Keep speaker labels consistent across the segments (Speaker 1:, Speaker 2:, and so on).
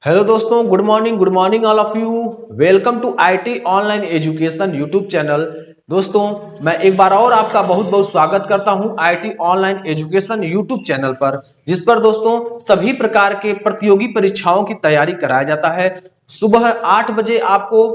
Speaker 1: Hello दोस्तों, good morning all of you. Welcome to IT online education YouTube channel. दोस्तों, मैं एक बार और आपका बहुत बहुत स्वागत करता हूं IT online education YouTube channel पर, जिस पर दोस्तों सभी प्रकार के प्रतियोगी परीक्षाओं की तैयारी कराया जाता है। सुबह 8 बजे आपको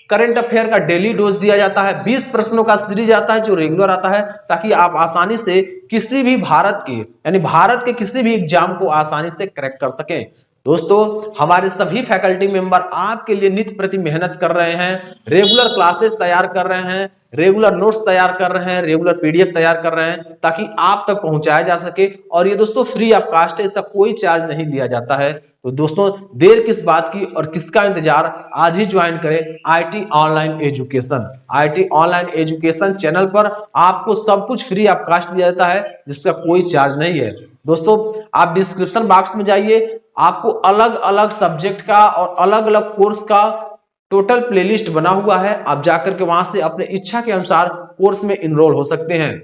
Speaker 1: करंट अफेयर का डेली डोज दिया जाता है। 20 प्रश्नों का सीरीज आता है जो रेगुलर आता है, ताकि आप आसानी से किसी भी भारत के यानी भारत के किसी भी एग्जाम को आसानी से क्रैक कर सकें। दोस्तों, हमारे सभी फैकल्टी मेंबर आपके लिए नित्य प्रति मेहनत कर रहे हैं, रेगुलर क्लासेस तैयार कर रहे हैं, रेगुलर नोट्स तैयार कर रहे हैं, रेगुलर पीडीएफ तैयार कर रहे हैं, ताकि आप तक पहुंचाया जा सके। और ये दोस्तों फ्री ऑफ कास्ट है, इसका कोई चार्ज नहीं लिया जाता है। तो दोस्तों, देर किस बात की और किसका इंतजार, आज ही ज्वाइन करें IT online education. IT online education channel पर आपको सब कुछ फ्री ऑफ कास्ट दिया जाता है, जिसका कोई चार्ज नहीं है। दोस्तों, आप डिस्क्रिप्शन बॉक्स में जाइए, आपको अलग अलग सब्जेक्ट का और अलग अलग कोर्स का टोटल प्लेलिस्ट बना हुआ है। आप जाकर के वहां से अपने इच्छा के अनुसार कोर्स में इनरोल हो सकते हैं,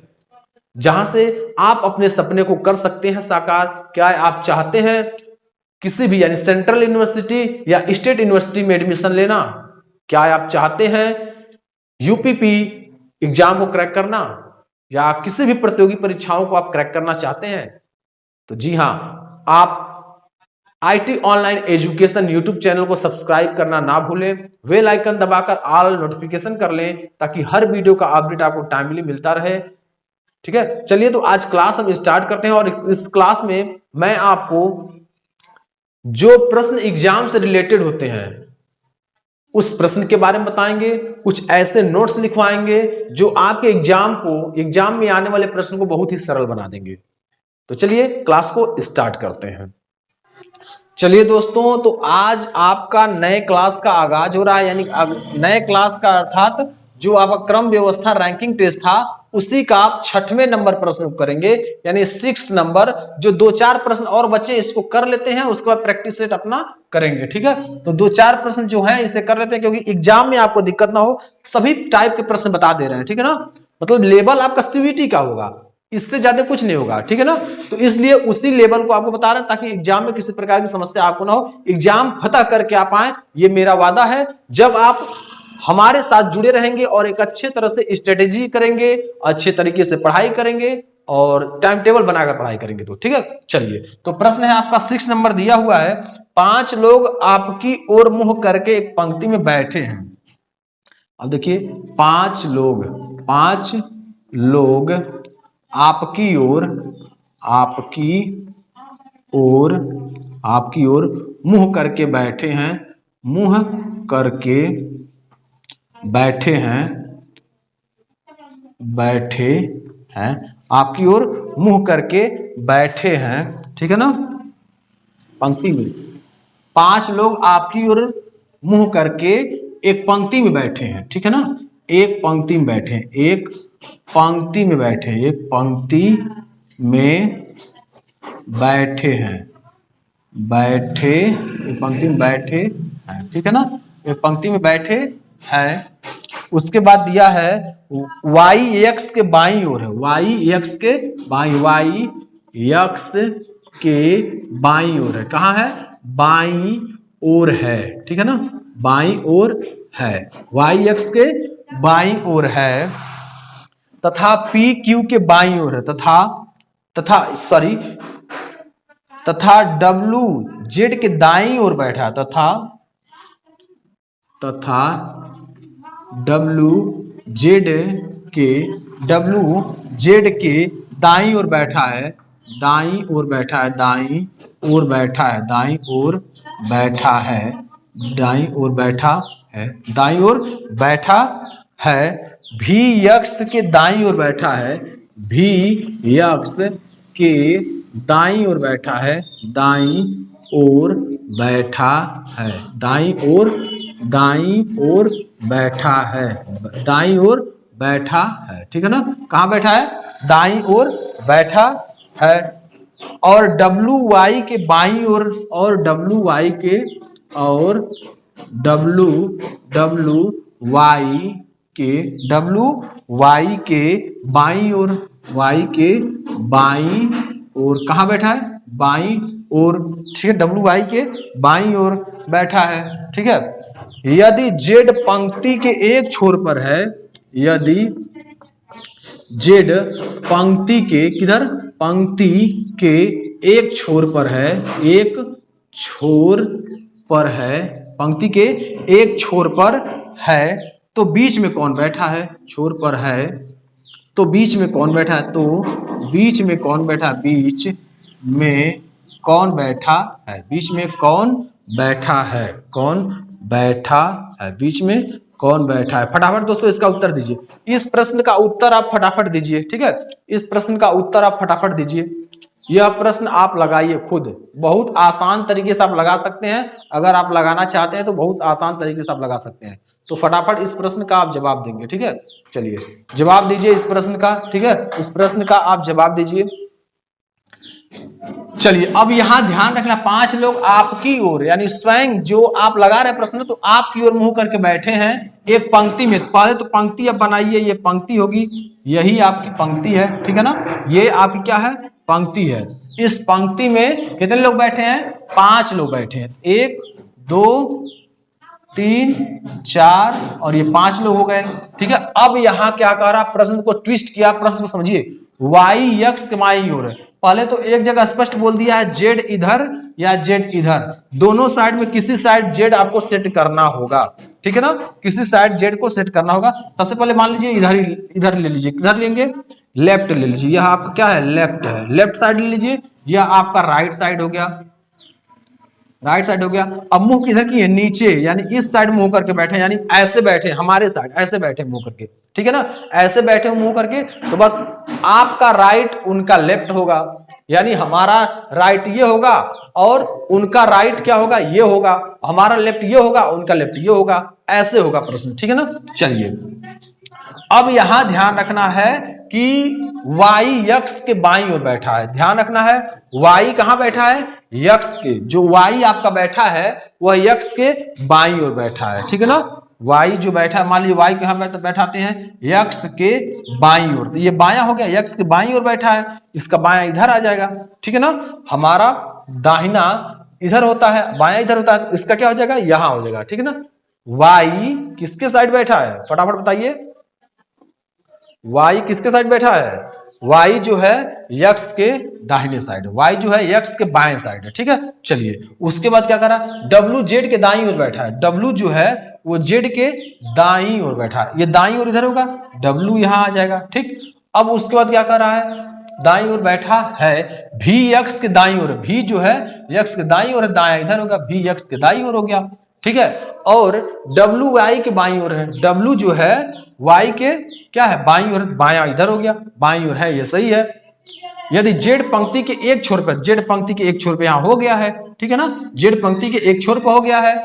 Speaker 1: जहां से आप अपने सपने को कर सकते हैं साकार। क्या आप चाहते हैं किसी भी यानी सेंट्रल यूनिवर्सिटी या स्टेट यूनिवर्सिटी में एडमिशन लेना? क्या आप चाहते हैं यूपीपी एग्जाम को क्रैक करना, या किसी भी प्रतियोगी परीक्षाओं को आप क्रैक करना चाहते हैं? तो जी हां, आप IT online education YouTube channel को सब्सक्राइब करना ना भूलें, बेल आइकन दबाकर ऑल नोटिफिकेशन कर लें, ताकि हर वीडियो का अपडेट आपको टाइमली मिलता रहे। ठीक है, चलिए तो आज क्लास हम स्टार्ट करते हैं। और इस क्लास में मैं आपको जो प्रश्न एग्जाम से रिलेटेड होते हैं उस प्रश्न के बारे में बताएंगे, कुछ ऐसे नोट्स लिखवाएंगे जो आपके एग्जाम में आने वाले प्रश्न को बहुत ही सरल बना देंगे। तो चलिए क्लास को स्टार्ट करते हैं। चलिए दोस्तों, तो आज आपका नए क्लास का आगाज हो रहा है, यानी नए क्लास का अर्थात जो आपका क्रम व्यवस्था रैंकिंग टेस्ट था उसी का आप 6वें नंबर प्रश्न करेंगे, यानी 6 नंबर। जो 2-4 प्रश्न और बचे इसको कर लेते हैं, उसके बाद प्रैक्टिस सेट अपना करेंगे। ठीक है, तो 2-4 प्रश्न जो है इसे कर लेते हैं, क्योंकि एग्जाम में आपको दिक्कत ना हो। सभी टाइप के प्रश्न बता दे रहे हैं, ठीक है ना, मतलब लेवल आपका सीवीटी का होगा, इससे ज्यादा कुछ नहीं होगा। ठीक है ना, तो इसलिए उसी लेवल को आपको बता रहे हैं, ताकि एग्जाम में किसी प्रकार की समस्या आपको ना हो, एग्जाम फतह करके आप आए, ये मेरा वादा है। जब आप हमारे साथ जुड़े रहेंगे और एक अच्छे तरह से स्ट्रेटेजी करेंगे, अच्छे तरीके से पढ़ाई करेंगे और टाइम टेबल बनाकर पढ़ाई करेंगे, तो ठीक है। चलिए, तो प्रश्न है आपका 6 नंबर दिया हुआ है। 5 लोग आपकी ओर मुंह करके एक पंक्ति में बैठे हैं। अब देखिए, 5 लोग आपकी ओर मुंह करके बैठे हैं, आपकी ओर मुंह करके बैठे हैं। ठीक है ना, पंक्ति में 5 लोग आपकी ओर मुंह करके एक पंक्ति में बैठे हैं। ठीक है ना, एक पंक्ति में बैठे हैं, एक पंक्ति में बैठे हैं। ठीक है ना, एक पंक्ति में बैठे हैं। उसके बाद दिया है y x के बाईं ओर है, y x के बाईं ओर है। कहाँ है? बाईं ओर है। ठीक है ना, बाईं ओर है, y x के बाईं ओर है, तथा p q के बाईं ओर है, तथा w z के दाईं ओर बैठा, तथा w z के दाईं ओर बैठा है, दाईं ओर बैठा है। v x के दाईं ओर बैठा है, दाईं ओर बैठा है। ठीक है ना, कहाँ बैठा है? दाईं ओर बैठा है। और डब्ल्यू वाई के बाईं ओर, वाई के बाईं ओर कहाँ बैठा है? बाईं ओर, ठीक है, डब्ल्यू वाई के बाईं ओर बैठा है, ठीक है। यदि जेड पंक्ति के एक छोर पर है, यदि जेड पंक्ति के किधर, पंक्ति के एक छोर पर है, एक छोर पर है, पंक्ति के एक छोर पर है, तो बीच में कौन बैठा है, छोर पर है तो बीच में कौन बैठा है, तो बीच में कौन बैठा, बीच में कौन बैठा है, बीच में कौन बैठा है, कौन बैठा है, बीच में कौन बैठा है। फटाफट दोस्तों इसका उत्तर दीजिए, इस प्रश्न का उत्तर आप फटाफट दीजिए, ठीक है, इस प्रश्न का उत्तर आप फटाफट दीजिए। यह प्रश्न आप लगाइए खुद, बहुत आसान तरीके से आप लगा सकते हैं, अगर आप लगाना चाहते हैं तो बहुत आसान तरीके से आप लगा सकते हैं। तो फटाफट इस प्रश्न का आप जवाब देंगे, ठीक है, चलिए जवाब दीजिए इस प्रश्न का, ठीक है, इस प्रश्न का आप जवाब दीजिए। चलिए अब यहां ध्यान रखना, 5 लोग आपकी ओर, यानी स्वयं जो आप लगा रहे प्रश्न तो आपकी ओर मुंह करके बैठे हैं एक पंक्ति में। पहले तो पंक्ति अब बनाइए, ये पंक्ति होगी, यही आपकी पंक्ति है, ठीक है ना, ये आपकी क्या है, पंक्ति है। इस पंक्ति में कितने लोग बैठे हैं, 5 लोग बैठे हैं, 1 2 3 4 और ये 5 लोग हो गए, ठीक है। अब यहाँ क्या कह रहा, प्रश्न को ट्विस्ट किया, प्रश्न को समझिए, वाई एक्स के बाईं ओर है। पहले तो एक जगह स्पष्ट बोल दिया है जेड इधर या जेड इधर, दोनों साइड में किसी साइड जेड आपको सेट करना होगा, ठीक है ना, किसी साइड जेड को सेट करना होगा। सबसे पहले मान लीजिए इधर ले लीजिए, किधर लेंगे, लेफ्ट ले लीजिए, यह आपका क्या है, लेफ्ट है, लेफ्ट साइड ले लीजिए, यह आपका राइट साइड हो गया, राइट साइड हो गया। अब मुंह किधर की है, नीचे, यानी इस साइड मुंह करके बैठे, यानी ऐसे बैठे, हमारे साइड ऐसे बैठे मुंह करके, ठीक है ना, ऐसे बैठे मुंह करके, तो बस आपका राइट उनका लेफ्ट होगा, यानी हमारा राइट ये होगा और उनका राइट क्या होगा, ये होगा, हमारा लेफ्ट ये होगा, उनका लेफ्ट ये होगा, ऐसे होगा प्रश्न, ठीक है ना। चलिए अब यहां ध्यान रखना है कि y यक्स के बाईं ओर बैठा है, ध्यान रखना है, y कहां बैठा है, यक्स के, जो y आपका बैठा है वह यक्स के बाईं ओर बैठा है, ठीक है ना, y जो बैठा है, मान लीजिए y कहां बैठाते हैं, यक्स के बाईं ओर, तो ये बायां हो गया, यक्स के बाईं ओर बैठा है, इसका बायां इधर आ जाएगा, ठीक है ना, हमारा दाहिना इधर होता है, बायां इधर होता है, तो इसका क्या हो जाएगा, यहां हो जाएगा, ठीक है ना। y किसके साइड बैठा है, फटाफट बताइए, y किसके साइड बैठा है, y जो है यक्स के दाहिने साइड, y जो है यक्स के बाएं साइड है, ठीक है। चलिए उसके बाद क्या करा, w जेड के दाईं ओर बैठा है, w जो है वो जेड के दाईं ओर बैठा है, ये दाईं ओर इधर होगा, w यहां आ जाएगा, ठीक। अब उसके बाद क्या कर रहा है, दाईं ओर बैठा है, v यक्स के दाईं ओर, v जो है यक्स के दाईं ओर है, दायां इधर होगा, v यक्स के दाईं ओर हो गया, ठीक है। और w y के बाईं ओर है, w जो है y के क्या है, बाईं ओर, बायां इधर हो गया, बाईं ओर है, ये सही है। यदि जेड पंक्ति के एक छोर पर, जेड पंक्ति के एक छोर पे यहां हो गया है, ठीक है ना, जेड पंक्ति के एक छोर पर हो गया है,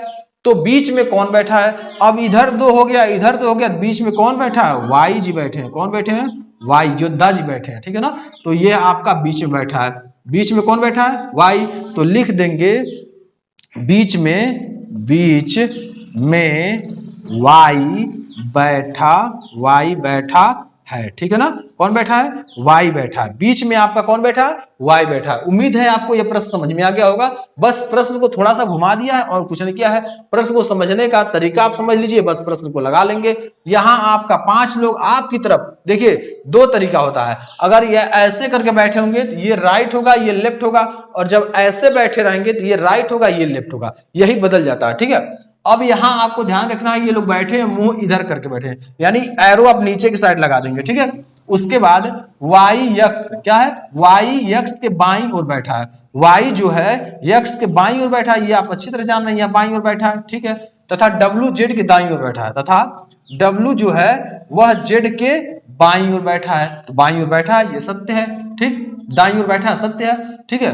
Speaker 1: तो बीच में कौन बैठा है, अब इधर 2 हो गया, इधर 2 हो गया, बीच में कौन बैठा है, वाई जी बैठे हैं, कौन बैठे हैं, वाई योद्धा जी बैठे हैं, ठीक है ना, तो ये आपका बीच में बैठा है, बीच में कौन बैठा है, वाई, तो लिख देंगे बीच में वाई बैठा है, ठीक है ना, कौन बैठा है, y बैठा है, बीच में आपका कौन बैठा है, y बैठा है। उम्मीद है आपको यह प्रश्न समझ में आ गया होगा, बस प्रश्न को थोड़ा सा घुमा दिया है और कुछ नहीं किया है, प्रश्न को समझने का तरीका आप समझ लीजिए, बस प्रश्न को लगा लेंगे। यहां आपका 5 लोग आपकी तरफ, देखिए 2 तरीका होता है, अगर ये ऐसे करके बैठे होंगे तो ये राइट होगा, ये लेफ्ट होगा, और जब ऐसे बैठे रहेंगे तो ये राइट होगा, ये लेफ्ट होगा, यही बदल जाता है, ठीक है। अब यहां आपको ध्यान रखना है, ये लोग बैठे हैं मुंह इधर करके बैठे हैं, यानी एरो आप नीचे की साइड लगा देंगे, ठीक है। उसके बाद वाई यक्स क्या है, वाई यक्स के बाईं ओर बैठा है, वाई जो है यक्स के बाईं ओर बैठा है, ये आप अच्छी तरह जान रहे हैं, यहाँ बाईं ओर बैठा है, ठीक है। तथा डब्ल्यू जेड के दाईं ओर बैठा है, तथा डब्ल्यू जो है वह जेड के बाईं ओर बैठा है, तो बाईं ओर बैठा है, ये सत्य है, ठीक, दाईं ओर बैठा है, सत्य है, ठीक है।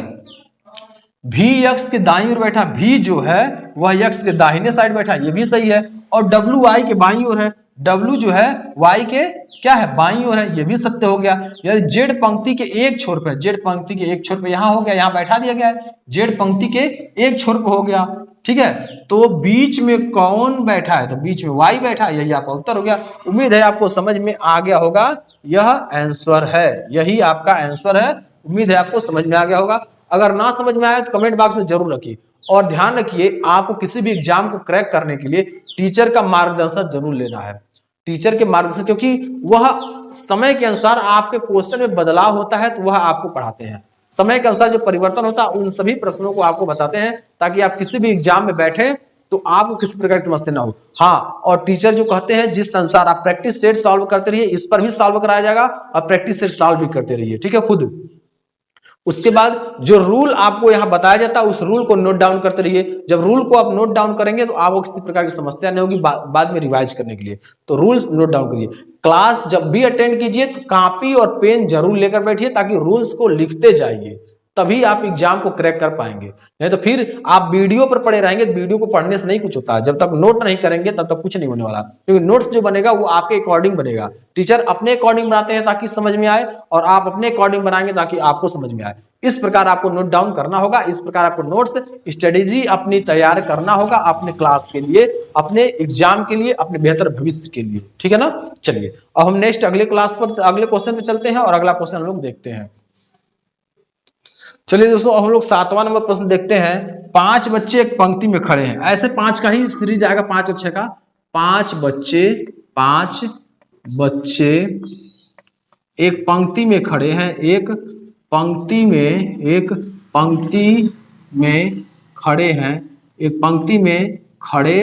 Speaker 1: भी यक्स के दाईं ओर बैठा, भी जो है वह यक्स के दाहिने साइड बैठा, ये भी सही है। और डब्ल्यू वाई के बाईं ओर है, डब्ल्यू जो है वाई के क्या है, बाईं ओर है, ये भी सत्य हो गया। यदि जेड पंक्ति के एक छोर पे, जेड पंक्ति के एक छोर पे यहां हो गया, यहां बैठा दिया गया है, जेड पंक्ति के एक छोर पे हो गया, ठीक है। तो बीच में कौन बैठा है, तो बीच में वाई बैठा है, यही आपका उत्तर हो गया। उम्मीद है आपको समझ में आ गया होगा, यह आंसर है, यही आपका आंसर है, उम्मीद है आपको समझ में आ गया होगा। अगर ना समझ में आए तो कमेंट बॉक्स में जरूर रखिए। और ध्यान रखिए, आपको किसी भी एग्जाम को क्रैक करने के लिए टीचर का मार्गदर्शन जरूर लेना है। टीचर के मार्गदर्शन, क्योंकि वह समय के अनुसार आपके क्वेश्चन में बदलाव होता है तो वह आपको पढ़ाते हैं। समय के अनुसार जो परिवर्तन होता है उन सभी प्रश्नों को आपको बताते हैं, ताकि आप किसी भी एग्जाम में बैठे तो आपको किसी प्रकार की समस्या ना हो। हाँ, और टीचर जो कहते हैं जिस अनुसार आप प्रैक्टिस सेट सॉल्व करते रहिए, इस पर भी सॉल्व कराया जाएगा और प्रैक्टिस सेट सॉल्व भी करते रहिए, ठीक है खुद। उसके बाद जो रूल आपको यहाँ बताया जाता है उस रूल को नोट डाउन करते रहिए। जब रूल को आप नोट डाउन करेंगे तो आपको किसी प्रकार की समस्या नहीं होगी बाद में रिवाइज करने के लिए। तो रूल्स नोट डाउन कीजिए। क्लास जब भी अटेंड कीजिए तो कॉपी और पेन जरूर लेकर बैठिए, ताकि रूल्स को लिखते जाइए, तभी आप एग्जाम को क्रैक कर पाएंगे। नहीं तो फिर आप वीडियो पर पढ़े रहेंगे, वीडियो को पढ़ने से नहीं कुछ होता। जब तक नोट नहीं करेंगे तब तक कुछ नहीं होने वाला, क्योंकि नोट्स जो बनेगा वो आपके अकॉर्डिंग बनेगा। टीचर अपने अकॉर्डिंग बनाते हैं ताकि समझ में आए, और आप अपने अकॉर्डिंग बनाएंगे ताकि आपको समझ में आए। इस प्रकार आपको नोट डाउन करना होगा, इस प्रकार आपको नोट्स स्ट्रेटेजी अपनी तैयार करना होगा अपने क्लास के लिए, अपने एग्जाम के लिए, अपने बेहतर भविष्य के लिए, ठीक है ना। चलिए अब हम नेक्स्ट अगले क्लास पर अगले क्वेश्चन पे चलते हैं और अगला क्वेश्चन हम लोग देखते हैं। चलिए दोस्तों, अब हम लोग 7वां नंबर प्रश्न देखते हैं। 5 बच्चे एक पंक्ति में खड़े हैं। ऐसे 5 का ही सीरीज आएगा, 5 और 6 का। 5 बच्चे एक पंक्ति में खड़े हैं, एक पंक्ति में खड़े हैं, एक पंक्ति में खड़े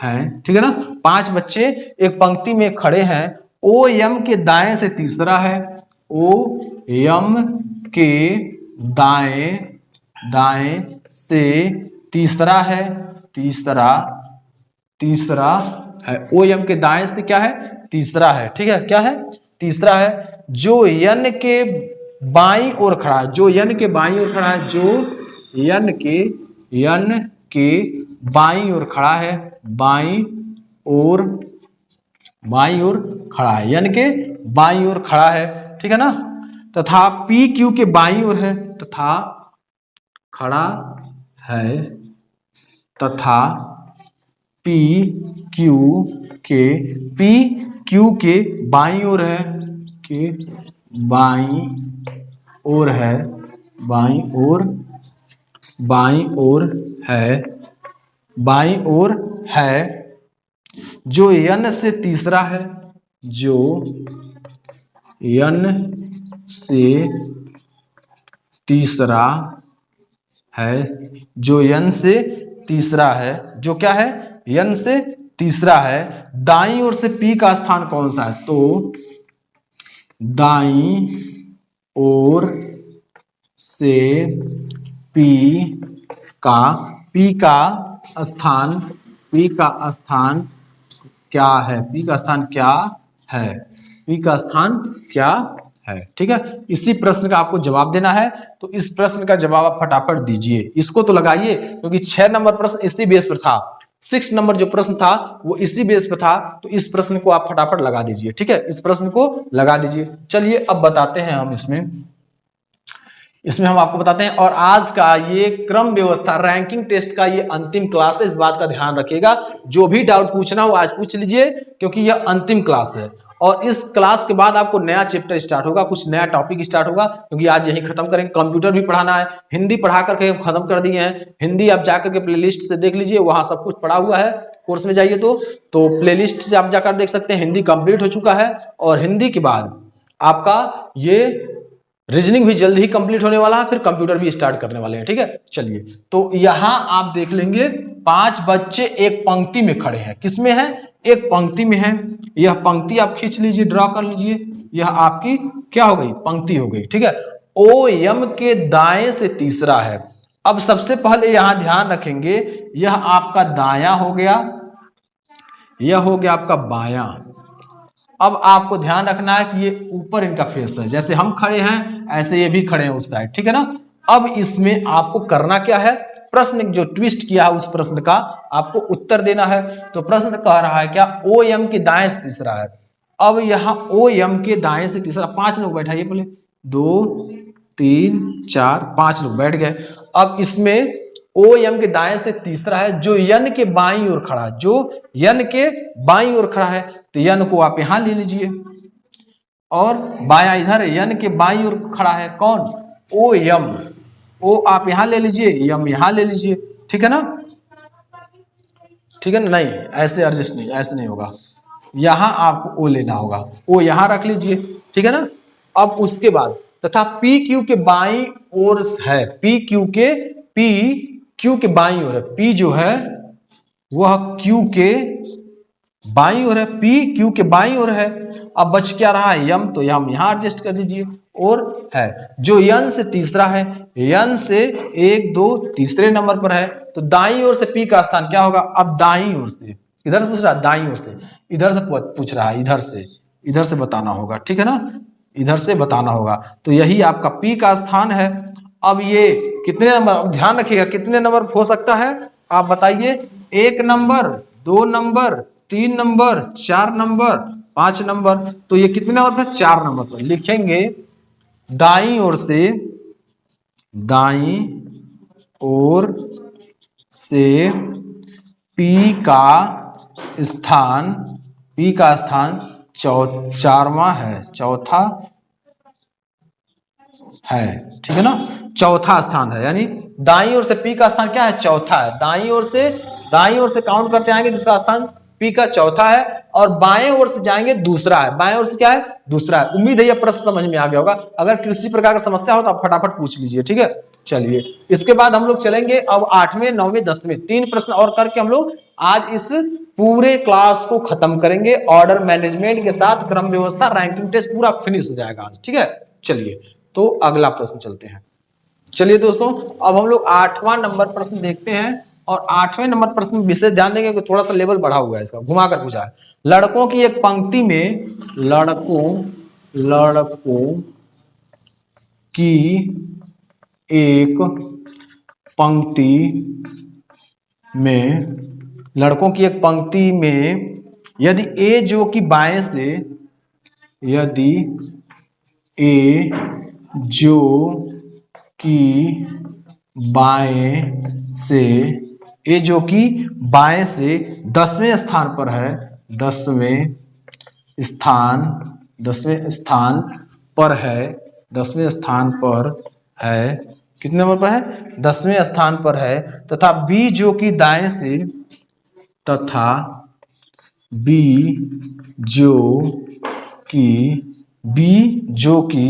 Speaker 1: हैं, ठीक है ना। 5 बच्चे एक पंक्ति में खड़े हैं। ओ यम के दाएं से तीसरा है, ओ यम के दाएं से तीसरा है, तीसरा है। ओ यम के दाएं से क्या है? तीसरा है, ठीक है। क्या है? तीसरा है। जो यन के बाईं ओर खड़ा है, जो यन के बाईं ओर खड़ा है, जो यन के बाईं ओर खड़ा है, बाईं ओर खड़ा है, यन के बाईं ओर खड़ा है, ठीक है ना। तथा पी क्यू के बाईं ओर है, तथा खड़ा है, तथा पी क्यू के बाईं ओर है, के बाईं ओर है, बाईं ओर है। जो यन से तीसरा है, जो यन से तीसरा है, जो यन से तीसरा है, जो क्या है? यन से तीसरा है। दाईं ओर से पी का स्थान कौन सा है? तो दाईं ओर से पी का स्थान क्या है? पी का स्थान क्या है? पी का स्थान क्या है? ठीक है। इसी प्रश्न का आपको जवाब देना है, तो इस प्रश्न का जवाब आप फटाफट दीजिए। इसको तो लगाइए, क्योंकि 6 नंबर प्रश्न इसी बेस पर था, 6 नंबर जो प्रश्न था वो इसी बेस पर था। तो इस प्रश्न को आप फटाफट लगा दीजिए, ठीक है। इस प्रश्न को लगा दीजिए। चलिए अब बताते हैं हम इसमें हम आपको बताते हैं। और आज का ये क्रम व्यवस्था रैंकिंग टेस्ट का ये अंतिम क्लास है, इस बात का ध्यान रखिएगा। जो भी डाउट पूछना हो आज पूछ लीजिए, क्योंकि यह अंतिम क्लास है। और इस क्लास के बाद आपको नया चैप्टर स्टार्ट होगा, कुछ नया टॉपिक स्टार्ट होगा, क्योंकि आज यही खत्म करेंगे। कंप्यूटर भी पढ़ाना है, हिंदी पढ़ा करके हम खत्म कर दिए हैं। हिंदी आप जाकर के प्लेलिस्ट से देख लीजिए, वहां सब कुछ पढ़ा हुआ है। कोर्स में जाइए तो प्लेलिस्ट से आप जाकर देख सकते हैं। हिंदी कंप्लीट हो चुका है, और हिंदी के बाद आपका ये रीजनिंग भी जल्द ही कंप्लीट होने वाला है, फिर कंप्यूटर भी स्टार्ट करने वाले हैं, ठीक है। चलिए, तो यहां आप देख लेंगे 5 बच्चे एक पंक्ति में खड़े हैं। किसमें है? एक पंक्ति में है। यह पंक्ति आप खींच लीजिए, ड्रॉ कर लीजिए। यह आपकी क्या हो गई? पंक्ति हो गई, ठीक है। ओ यम के दाएं से तीसरा है। अब सबसे पहले यहां ध्यान रखेंगे, यह आपका दायां हो गया, यह हो गया आपका बायां। अब आपको ध्यान रखना है कि ये ऊपर इनका फेस है, जैसे हम खड़े हैं ऐसे ये भी खड़े हैं उस साइड, ठीक है ना। अब इसमें आपको करना क्या है? प्रश्न जो ट्विस्ट किया है उस प्रश्न का आपको उत्तर देना है। तो प्रश्न कह रहा है क्या? ओ एम के दाएं से तीसरा है। अब यहाँ ओ एम के दाएं से तीसरा, 5 लोग बैठाइए पहले, 2 3 4 5 लोग बैठ गए। अब इसमें ओ एम के दाएं से तीसरा है, जो यन के बाईं ओर खड़ा है, जो यन के बाईं ओर खड़ा है। तो यन को आप यहां ले लीजिए, और बायां इधर, यन के बाईं ओर खड़ा है कौन? O M. ओ आप यहां ले लीजिए, यम यहां ले लीजिए, ठीक है ना, ठीक है ना, नहीं ऐसे एडजस्ट नहीं, ऐसे नहीं होगा, यहां आपको ओ लेना होगा, ओ यहां रख लीजिए, ठीक है ना। अब उसके बाद तथा पी क्यू के बाई ओर है, पी क्यू के बाई ओर है, पी जो है वह क्यू के बाई ओर है, पी क्यू के बाई ओर है। अब बच क्या रहा है, यम, तो यम यहां एडजस्ट कर दीजिए, और है जो यन से तीसरा है, यन से 1 2 तीसरे नंबर पर है, तो दाई ओर से पी का स्थान क्या होगा, अब दाई ओर से, इधर से पूछ रहा है दाई ओर से, इधर से पूछ रहा है, इधर से बताना होगा, ठीक है ना, इधर से बताना होगा, तो यही आपका पी का स्थान है। अब ये कितने नंबर, अब ध्यान रखिएगा कितने नंबर हो सकता है, आप बताइए, 1 number, 2 number, 3 number, 4 number, 5 number, तो ये कितने नंबर पर, 4 नंबर पर लिखेंगे। दाई ओर से, दाई ओर से पी का स्थान, पी का स्थान चारवां है, चौथा है, ठीक है ना, चौथा स्थान है, यानी दाई ओर से पी का स्थान क्या है, चौथा है, दाई ओर से काउंट करते आएंगे दूसरा स्थान पी का चौथा है, और बाएं ओर से जाएंगे दूसरा है, बाएं ओर से क्या है, दूसरा है। उम्मीद है यह प्रश्न समझ में आ गया होगा, अगर किसी प्रकार का समस्या हो तो आप फटाफट पूछ लीजिए, ठीक है। चलिए इसके बाद हम लोग चलेंगे अब 8वें 9वें 10वें 3 प्रश्न और करके हम लोग आज इस पूरे क्लास को खत्म करेंगे, ऑर्डर मैनेजमेंट के साथ क्रम व्यवस्था, रैंकिंग टेस्ट पूरा फिनिश हो जाएगा आज, ठीक है। चलिए तो अगला प्रश्न चलते हैं। चलिए दोस्तों अब हम लोग 8वां नंबर प्रश्न देखते हैं, और 8वें नंबर प्रश्न में विशेष ध्यान देंगे कि थोड़ा सा लेवल बढ़ा हुआ है, इसका घुमा कर पूछा है। लड़कों की एक पंक्ति में, लड़कों की एक पंक्ति में, लड़कों की एक पंक्ति में यदि ए जो कि बाएं से, यदि ए जो कि बाएं से, ए जो कि बाएं से 10वें स्थान पर है, 10वें स्थान पर है, 10वें स्थान पर है, कितने नंबर पर है, 10वें स्थान पर है, तथा बी जो कि दाएं से, तथा बी जो कि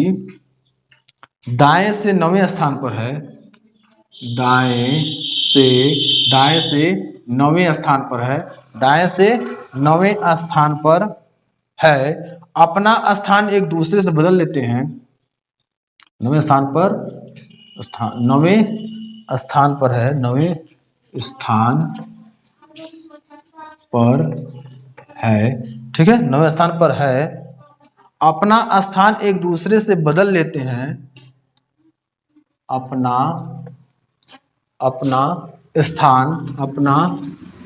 Speaker 1: दाएं से 9वें स्थान पर है, दाएं से 9वें स्थान पर है, दाएं से 9वें स्थान पर है, अपना स्थान एक दूसरे से बदल लेते हैं, 9वें स्थान पर है, 9वें स्थान पर है, ठीक है, 9वें स्थान पर है, अपना स्थान एक दूसरे से बदल लेते हैं, अपना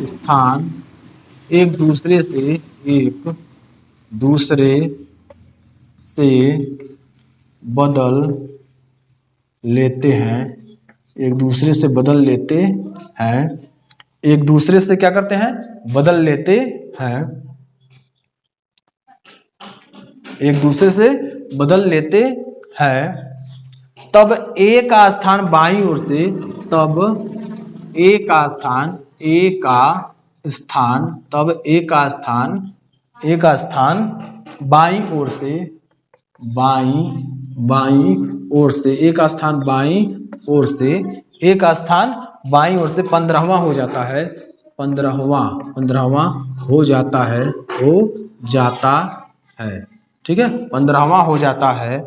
Speaker 1: स्थान एक दूसरे से बदल लेते हैं, एक दूसरे से बदल लेते हैं, एक दूसरे से क्या करते हैं, बदल लेते हैं, एक दूसरे से बदल लेते हैं, तब ए का स्थान बाईं ओर से, तब ए का स्थान बाईं ओर से, बाईं ओर से, ए का स्थान बाईं ओर से, ए का स्थान बाईं ओर से 15वां हो जाता है, 15वां हो जाता है, ठीक है, 15वां हो जाता है।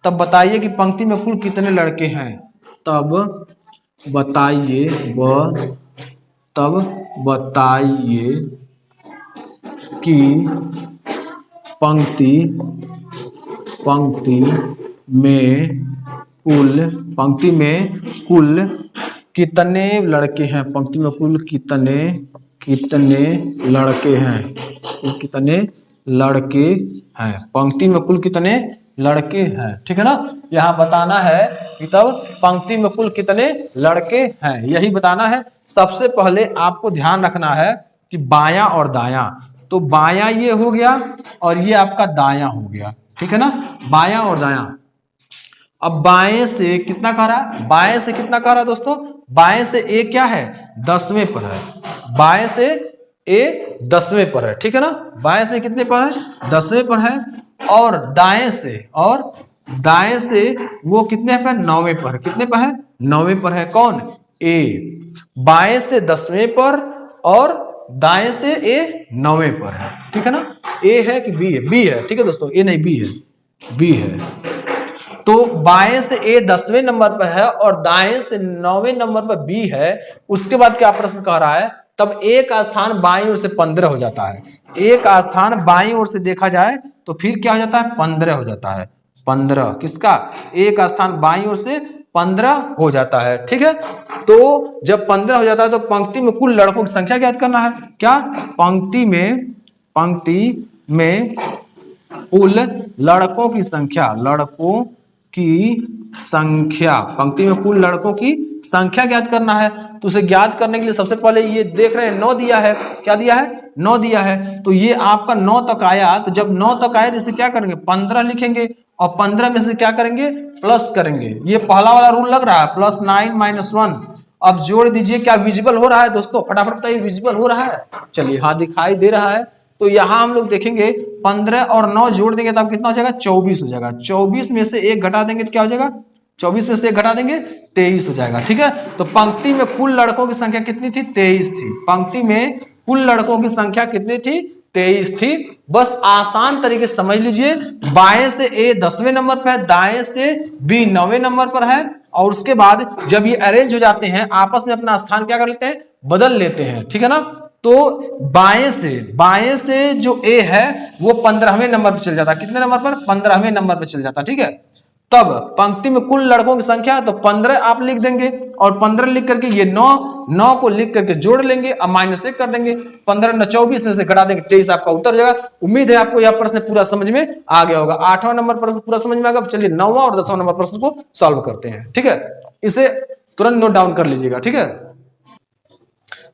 Speaker 1: तब बताइए कि पंक्ति में कुल कितने लड़के हैं, तब बताइए कि पंक्ति में कुल कितने लड़के हैं, पंक्ति में कुल कितने लड़के हैं, पंक्ति में कुल कितने लड़के हैं, ठीक है ना, यहाँ बताना है कि तब पंक्ति में कुल कितने लड़के हैं, यही बताना है। सबसे पहले आपको ध्यान रखना है कि बायां और दायां, तो बायां ये हो गया और ये आपका दायां हो गया, ठीक है ना, बायां और दायां। अब बाएं से कितना कह रहा है, बाएं से कितना कह रहा है दोस्तों, बाएं से ए क्या है, 10वें पर है, बाएं से ए 10वें पर है, ठीक है ना, बाएं से कितने पर है, 10वें पर है, और दाएं से वो कितने पर, 9वें पर, कितने पर है, 9वें पर है, कौन, ए, बाएं से 10वें पर और दाएं से ए 9वें पर है, ठीक है ना, ए है कि बी है, बी है, ठीक है दोस्तों, ए नहीं बी है, बी है। तो बाएं से ए 10वें नंबर पर है और दाएं से 9वें नंबर पर बी है, उसके बाद क्या प्रश्न कह रहा है, तब ए का स्थान बाईं ओर से 15 हो जाता है, ए का स्थान बाईं ओर से देखा जाए तो फिर क्या हो जाता है, 15 हो जाता है, 15 किसका, ए का स्थान बाईं ओर से 15 हो जाता है, ठीक है। तो जब 15 हो जाता है तो पंक्ति में कुल लड़कों की संख्या ज्ञात करना है, क्या, पंक्ति में कुल लड़कों की संख्या, लड़कों की संख्या, पंक्ति में कुल लड़कों की संख्या ज्ञात करना है। तो उसे ज्ञात करने के लिए सबसे पहले ये देख रहे हैं 9 दिया है, क्या दिया है, 9 दिया है, तो ये आपका 9 तक आया, तो जब 9 तक आया तो इसे क्या करेंगे, 15 लिखेंगे और 15 में से क्या करेंगे, प्लस करेंगे, ये पहला वाला रूल लग रहा है, +9 - 1। अब जोड़ दीजिए, क्या विजिबल हो रहा है दोस्तों, फटाफट बताइए, विजिबल हो रहा है, चलिए हाँ दिखाई दे रहा है। तो यहां हम लोग देखेंगे 15 और 9 जोड़ देंगे तब कितना हो जाएगा, 24 हो जाएगा, 24 में से 1 घटा देंगे तो क्या हो जाएगा, 24 में से 1 घटा देंगे 23 हो जाएगा, ठीक है। तो पंक्ति में कुल लड़कों की संख्या कितनी थी, 23 थी, पंक्ति में कुल लड़कों की संख्या कितनी थी, 23 थी। बस आसान तरीके से समझ लीजिए, बाएं से ए 10वें नंबर पर है, दाएं से बी 9वें नंबर पर है, और उसके बाद जब ये अरेंज हो जाते हैं आपस में अपना स्थान क्या कर लेते हैं, बदल लेते हैं, ठीक है ना। तो बाएं से जो ए है वो 15वें नंबर पर चल जाता है, कितने नंबर पर, 15वें नंबर पर चल जाता है, ठीक है। तब पंक्ति में कुल लड़कों की संख्या है तो 15 आप लिख देंगे, और 15 लिख करके ये 9 को लिख करके जोड़ लेंगे, अब -1 कर देंगे, 15 न 24 में से घटा देंगे, 23 आपका उत्तर हो जाएगा। उम्मीद है आपको यह प्रश्न पूरा समझ में आ गया होगा, 8वां नंबर प्रश्न पूरा समझ में आ गया। चलिए 9वां और 10वां नंबर प्रश्न को सॉल्व करते हैं, ठीक है, इसे तुरंत नोट डाउन कर लीजिएगा, ठीक है।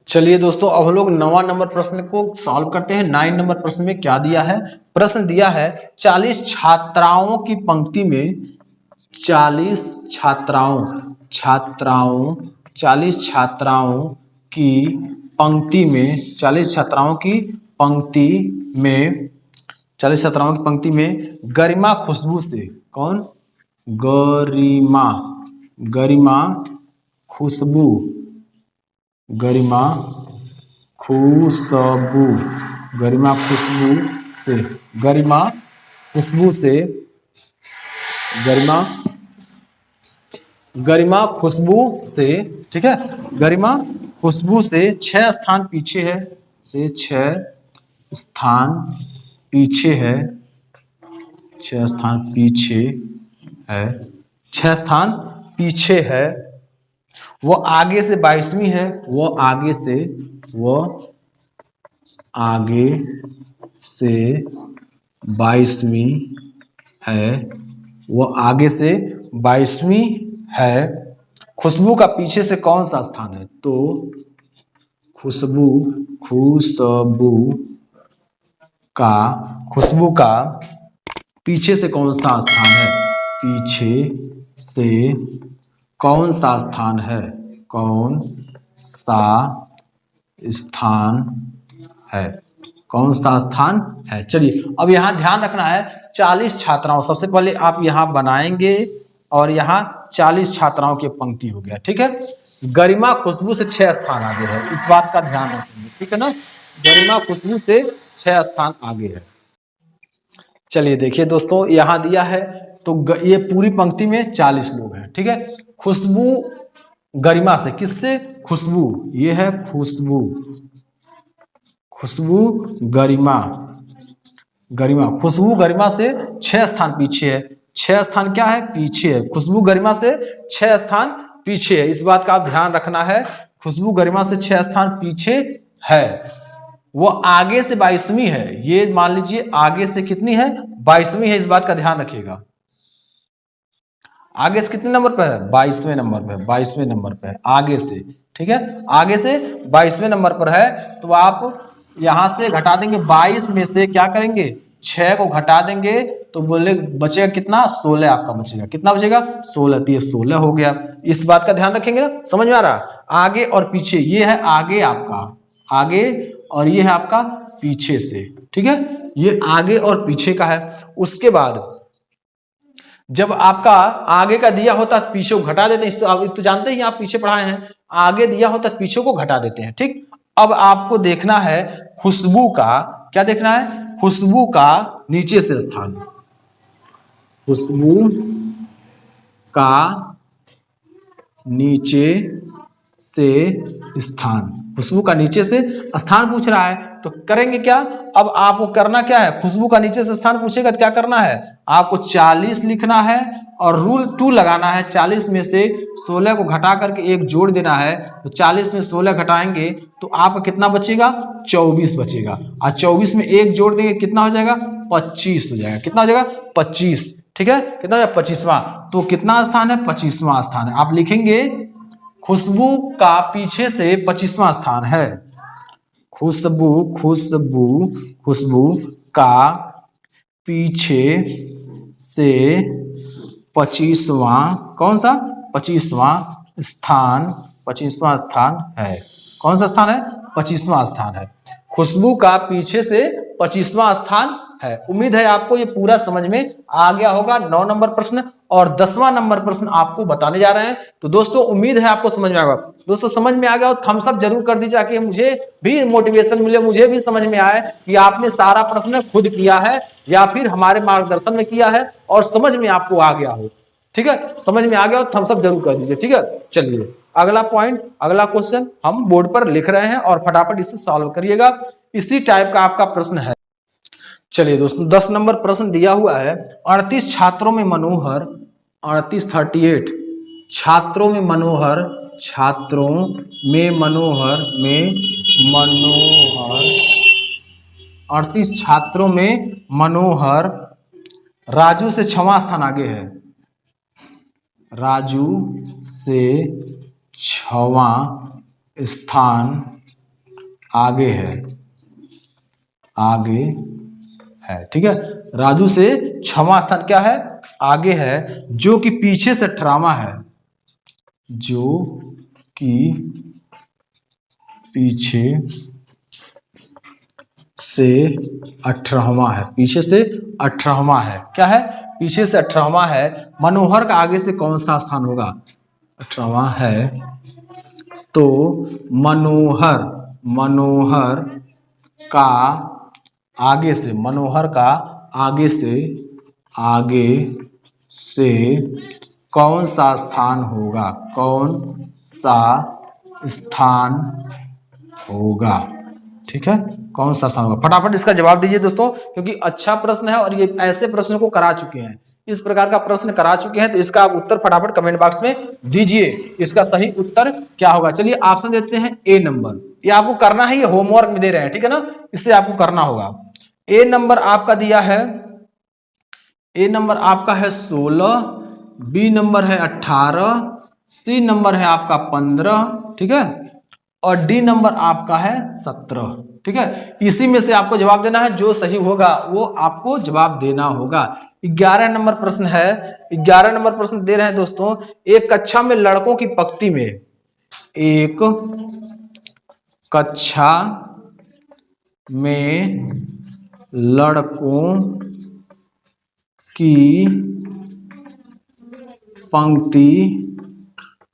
Speaker 1: चलिए दोस्तों, अब हम लोग 9वां नंबर प्रश्न को सॉल्व करते हैं। 9 नंबर प्रश्न में क्या दिया है, प्रश्न दिया है 40 छात्राओं की पंक्ति में, 40 छात्राओं की पंक्ति में, 40 छात्राओं की पंक्ति में गरिमा खुशबू से, कौन, गरिमा खुशबू से, ठीक है, गरिमा खुशबू से 6 स्थान पीछे है, 6 स्थान पीछे है, 6 स्थान पीछे है, वो आगे से 22वीं है, वो आगे से 22वीं है, खुशबू का पीछे से कौन सा स्थान है, तो खुशबू का पीछे से कौन सा स्थान है, पीछे से कौन सा स्थान है, कौन सा स्थान है। चलिए अब यहां ध्यान रखना है, 40 छात्राओं, सबसे पहले आप यहां बनाएंगे और यहां 40 छात्राओं की पंक्ति हो गया, ठीक है। गरिमा खुशबू से 6 स्थान आगे है, इस बात का ध्यान रखेंगे, ठीक है ना, गरिमा खुशबू से 6 स्थान आगे है। चलिए देखिए दोस्तों, यहां दिया है तो ये पूरी पंक्ति में 40 लोग हैं, ठीक है। खुशबू गरिमा से, किससे, खुशबू, ये है खुशबू गरिमा खुशबू गरिमा से 6 स्थान पीछे है, 6 स्थान क्या है, पीछे है, खुशबू गरिमा से 6 स्थान पीछे है, इस बात का आप ध्यान रखना है, खुशबू गरिमा से 6 स्थान पीछे है, वो आगे से 22वीं है, ये मान लीजिए आगे से कितनी है, 22वीं है, इस बात का ध्यान रखिएगा। आगे से कितने नंबर पर है, 22वें नंबर पे, 22वें नंबर पे आगे से, ठीक है, आगे से 22वें नंबर पर है, तो आप यहां से घटा देंगे, 22 में से क्या करेंगे, 6 को घटा देंगे तो बोले बचेगा कितना, 16 आपका बचेगा। कितना बचेगा, 16। तो ये 16 हो गया। इस बात का ध्यान रखेंगे ना, समझ में आ रहा। आगे और पीछे, ये है आगे आपका, आगे, और ये है आपका पीछे से, ठीक है, ये आगे और पीछे का है। उसके बाद जब आपका आगे का दिया होता है पीछे को घटा देते हैं, आप तो जानते ही, आप पीछे पढ़ाए हैं, आगे दिया होता है पीछे को घटा देते हैं, ठीक। अब आपको देखना है खुशबू का, क्या देखना है, खुशबू का नीचे से स्थान, खुशबू का नीचे से स्थान, खुशबू का नीचे से स्थान पूछ रहा है, तो करेंगे क्या, अब आपको करना क्या है, खुशबू का नीचे से स्थान पूछेगा तो क्या करना है, आपको 40 लिखना है और रूल 2 लगाना है। 40 में से 16 को घटा करके 1 जोड़ देना है, तो 40 में 16 घटाएंगे तो आपका कितना बचेगा, 24 बचेगा। और 24 में 1 जोड़ देंगे कितना हो जाएगा, 25 हो जाएगा। कितना हो जाएगा, 25, ठीक है, कितना हो जाएगा, 25वां। तो कितना स्थान है, 25वां स्थान है। आप लिखेंगे खुशबू का पीछे से 25वां स्थान है, खुशबू, खुशबू, खुशबू का पीछे से 25वां, कौन सा, 25वां स्थान, 25वां स्थान है। कौन सा स्थान है, 25वां स्थान है। खुशबू का पीछे से 25वां स्थान है। उम्मीद है आपको ये पूरा समझ में आ गया होगा। 9 नंबर प्रश्न और 10वां नंबर प्रश्न आपको बताने जा रहे हैं। तो दोस्तों उम्मीद है आपको समझ में आएगा। दोस्तों समझ में आ गया हो थम्स अप जरूर कर दीजिए, ताकि मुझे भी मोटिवेशन मिले, मुझे भी समझ में आए कि आपने सारा प्रश्न खुद किया है या फिर हमारे मार्गदर्शन में किया है और समझ में आपको आ गया हो। ठीक है, समझ में आ गया हो थम्स अप जरूर कर दीजिए। ठीक है, चलिए अगला पॉइंट, अगला क्वेश्चन हम बोर्ड पर लिख रहे हैं और फटाफट इसे सॉल्व करिएगा। इसी टाइप का आपका प्रश्न है। चलिए दोस्तों 10 नंबर प्रश्न दिया हुआ है। 38 छात्रों में मनोहर, 38 छात्रों में मनोहर, छात्रों में मनोहर, 38 छात्रों में मनोहर राजू से 6वां स्थान आगे है, राजू से 6वां स्थान आगे है, आगे है। ठीक है, राजू से 6वां स्थान क्या है, आगे है, जो कि पीछे से 18वां है, जो कि पीछे से 18वां है, पीछे से 18वां है। क्या है, पीछे से 18वां है। मनोहर का आगे से कौन सा स्थान होगा, 18वां है, तो मनोहर, मनोहर का आगे से, मनोहर का आगे से, आगे से कौन सा स्थान होगा, कौन सा स्थान होगा। ठीक है, कौन सा स्थान होगा, फटाफट इसका जवाब दीजिए दोस्तों, क्योंकि अच्छा प्रश्न है और ये ऐसे प्रश्नों को करा चुके हैं, इस प्रकार का प्रश्न करा चुके हैं, तो इसका आप उत्तर फटाफट कमेंट बॉक्स में दीजिए। इसका सही उत्तर क्या होगा। चलिए ऑप्शन देते हैं ए नंबर, ये आपको करना है, ये होमवर्क में दे रहे हैं, ठीक है ना, इससे आपको करना होगा। ए नंबर आपका दिया है, ए नंबर आपका है 16, बी नंबर है 18, सी नंबर है आपका 15, ठीक है, और डी नंबर आपका है 17। ठीक है, इसी में से आपको जवाब देना है, जो सही होगा वो आपको जवाब देना होगा। 11 नंबर प्रश्न है, 11 नंबर प्रश्न दे रहे हैं दोस्तों। एक कक्षा में लड़कों की पंक्ति में, एक कक्षा में लड़कों की पंक्ति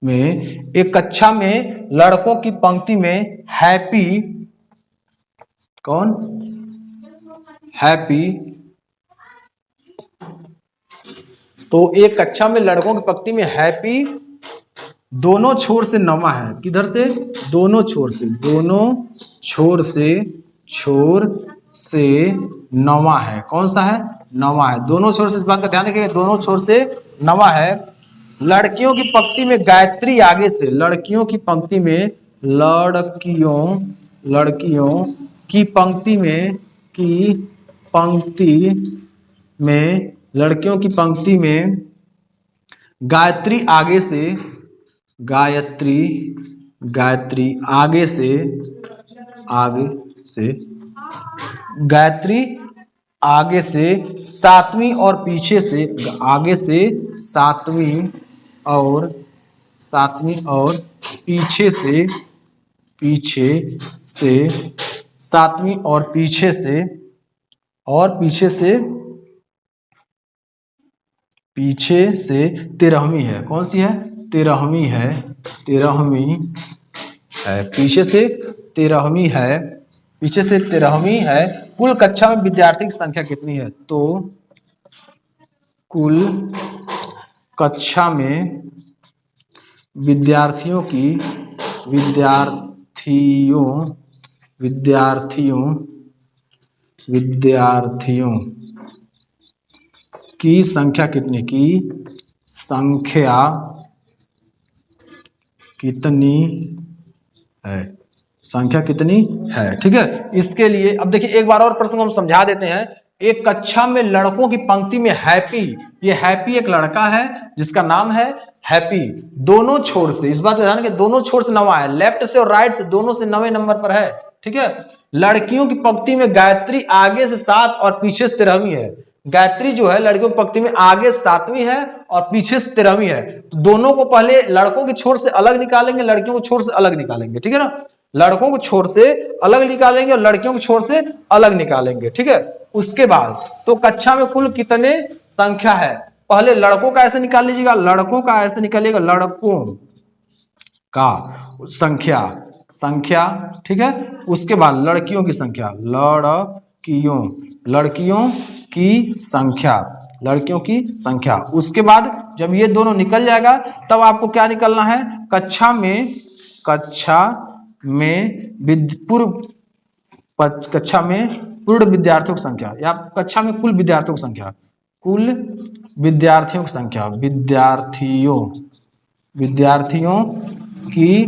Speaker 1: में, एक कक्षा में लड़कों की पंक्ति में हैप्पी, कौन, हैप्पी, तो एक कक्षा में लड़कों की पंक्ति में हैप्पी दोनों छोर से 9वां है। किधर से, दोनों छोर से, दोनों छोर से, छोर से 9वां है। कौन सा है, 9वां है, दोनों छोर से, इस बात का ध्यान रखिएगा, दोनों छोर से 9वां है। लड़कियों की पंक्ति में गायत्री आगे से, लड़कियों की पंक्ति में, लड़कियों, लड़कियों की पंक्ति में, की पंक्ति में, लड़कियों की पंक्ति में गायत्री आगे से, गायत्री, गायत्री आगे से, आगे से, गायत्री आगे से सातवीं और पीछे से, आगे से सातवीं और पीछे से सातवीं और पीछे से 13वीं है। कौन सी है? 13वीं है। पीछे से 13वीं है। कुल कक्षा में विद्यार्थी की संख्या कितनी है? तो कुल कक्षा में विद्यार्थियों की संख्या कितनी है? ठीक है। इसके लिए अब देखिए एक बार और प्रश्न को हम समझा देते हैं। एक कक्षा में लड़कों की पंक्ति में हैप्पी, ये हैप्पी एक लड़का है जिसका नाम है हैप्पी। दोनों छोर से, इस बात का ध्यान रखिए, दोनों छोर से 9 है, लेफ्ट से और राइट से दोनों से 9वें नंबर पर है। ठीक है। लड़कियों की पंक्ति में गायत्री आगे से 7 और पीछे से 13वीं है। गायत्री जो है लड़कियों की पंक्ति में आगे 7वीं है और पीछे से 13वीं है। तो दोनों को पहले लड़कों के छोर से अलग निकालेंगे, लड़कियों को छोर से अलग निकालेंगे। ठीक है ना। लड़कों को छोर से अलग निकालेंगे और लड़कियों को छोर से अलग निकालेंगे। ठीक है। उसके बाद तो कक्षा में कुल कितने संख्या है? पहले लड़कों का ऐसे निकाल लीजिएगा, लड़कों का ऐसे निकालिएगा, लड़कों का संख्या। ठीक है। उसके बाद लड़कियों की संख्या, लड़कियों की संख्या। उसके बाद जब ये दोनों निकल जाएगा तब आपको क्या निकलना है? कक्षा में पूर्ण विद्यार्थियों की संख्या, या कक्षा में कुल विद्यार्थियों की संख्या, विद्यार्थियों की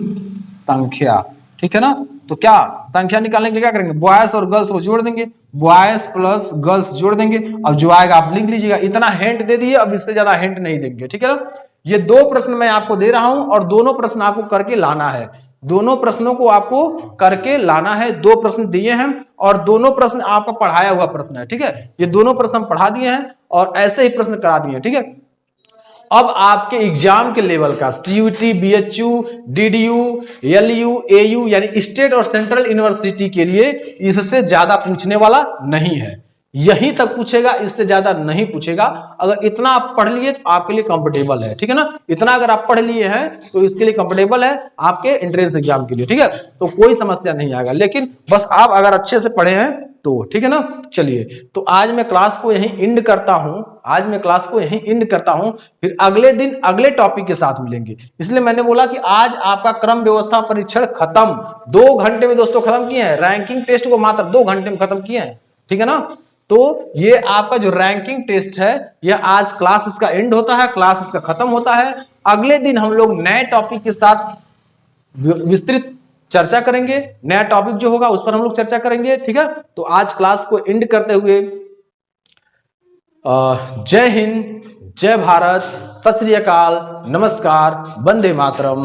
Speaker 1: संख्या। ठीक है ना। तो क्या संख्या निकालने के लिए क्या करेंगे? बॉयज और गर्ल्स को जोड़ देंगे, बॉयज प्लस गर्ल्स जोड़ देंगे। अब जो आएगा आप लिख लीजिएगा। इतना हिंट दे दिए, अब इससे ज्यादा हिंट नहीं देंगे। ठीक है ना। ये 2 प्रश्न मैं आपको दे रहा हूं और दोनों प्रश्न आपको करके लाना है। दोनों प्रश्नों को आपको करके लाना है। 2 प्रश्न दिए हैं और दोनों प्रश्न आपका पढ़ाया हुआ प्रश्न है। ठीक है। ये दोनों प्रश्न हम पढ़ा दिए हैं और ऐसे ही प्रश्न करा दिए हैं। ठीक है। अब आपके एग्जाम के लेवल का CUET, BHU, DDU, LU, AU यानी स्टेट और सेंट्रल यूनिवर्सिटी के लिए इससे ज्यादा पूछने वाला नहीं है। यहीं तक पूछेगा, इससे ज्यादा नहीं पूछेगा। अगर इतना आप पढ़ लिए तो आपके लिए कंफर्टेबल है। ठीक है ना। इतना अगर आप पढ़ लिए हैं तो इसके लिए कंफर्टेबल है आपके एंट्रेंस एग्जाम के लिए। ठीक है। तो कोई समस्या नहीं आएगा, लेकिन बस आप अगर अच्छे से पढ़े हैं तो। ठीक है ना। चलिए, तो आज मैं क्लास को यहीं एंड करता हूं। फिर अगले दिन अगले टॉपिक के साथ मिलेंगे। इसलिए मैंने बोला कि आज आपका क्रम व्यवस्था परीक्षण खत्म। 2 घंटे में दोस्तों खत्म किए हैं। रैंकिंग टेस्ट को मात्र 2 घंटे में खत्म किए हैं। ठीक है ना। तो ये आपका जो रैंकिंग टेस्ट है, यह आज क्लास इसका एंड होता है, क्लास इसका खत्म होता है। अगले दिन हम लोग नए टॉपिक के साथ विस्तृत चर्चा करेंगे। नया टॉपिक जो होगा उस पर हम लोग चर्चा करेंगे। ठीक है। तो आज क्लास को एंड करते हुए जय हिंद, जय भारत, सत श्री अकाल, नमस्कार, वंदे मातरम।